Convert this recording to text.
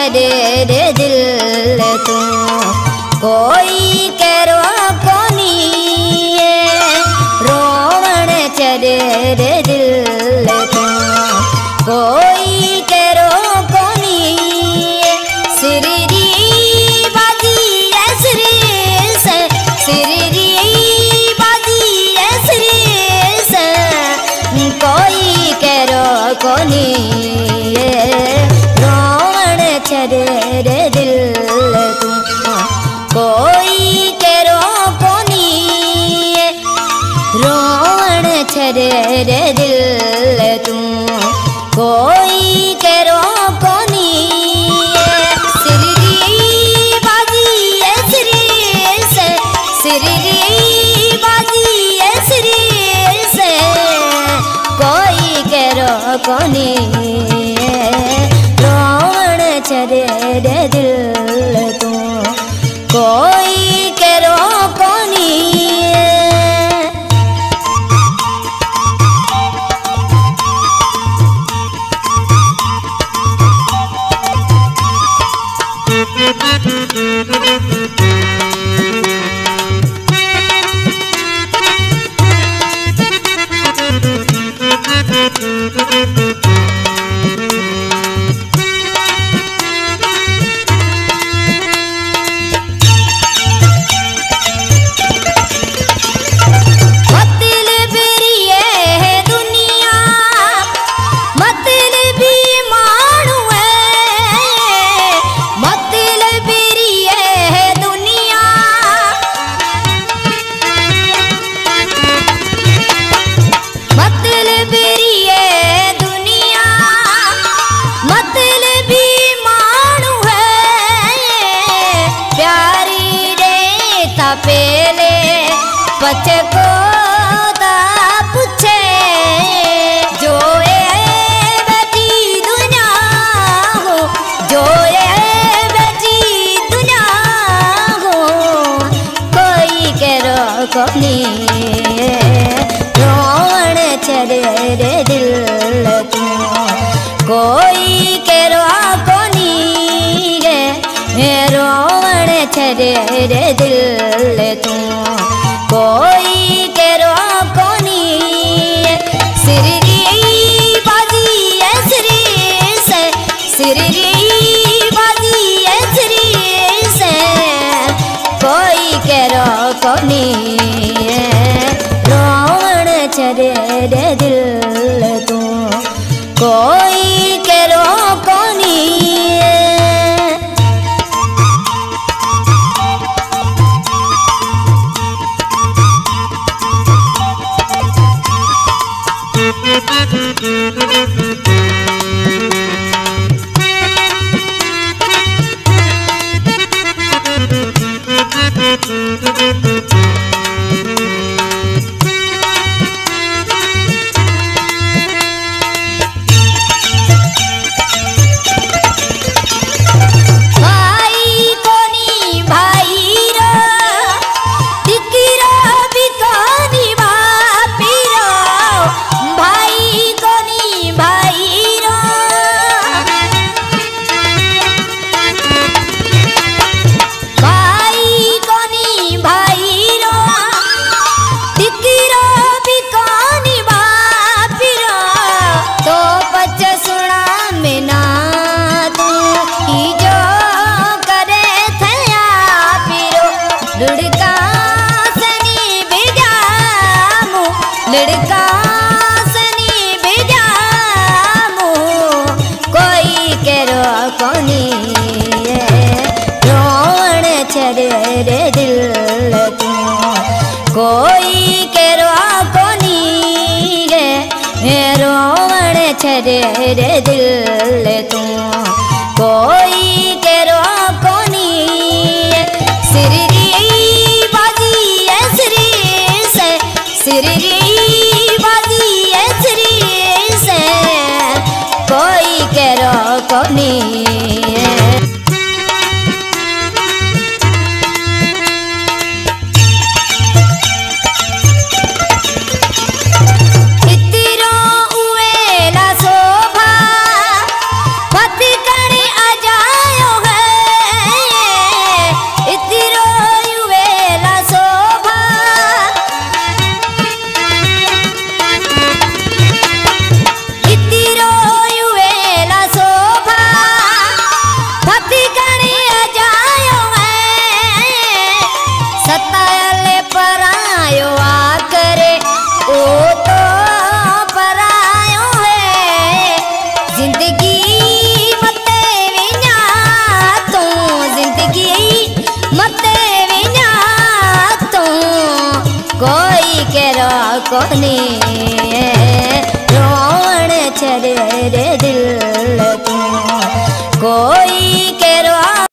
छड़े रे दिल तू कोई करो कोनी रोवण छड़े रे दिल तू कोई करो कोनी सिररी बाजी ऐसरी से सिररी बाजी ऐसरी से कोई करो कोनी रोवण छड़े रे दिल तू कोई करो कोनी रोवण छड़े रे दिल तू कोई करो कोनी सिररी बाजी ऐसरी से सिररी बाजी ऐसरी से कोई करो कोनी रोवण छड़े रे दिल तू कोई करो कोनी पेले बच्चे को दा पूछे जो ये बेटी दुनिया हो जो ये बेटी दुनिया हो कोई करो कोनी रोवण छड़े रे दिल तू कोई करो कोनी रे रोवण छड़े रे दिल तू कोई करो कोनी सिररी बाजी ऐसरी से सिररी बाजी ऐसरी से कोई करो कोनी रोवण छड़े रे दिल तू कोई करो कोनी लड़का सनी बेजामू कोई करो कोनी रोवण छड़े रे दिल तू कोई करो कोनी रे रोवण छड़े रे दिल तू कोई करो कोनी सिररी बाजी ऐसरी से सिररी कोनी इतरो उएला शोभा पति कणे अजायो कोनी रोवण छॾे रे दिल तूं कोई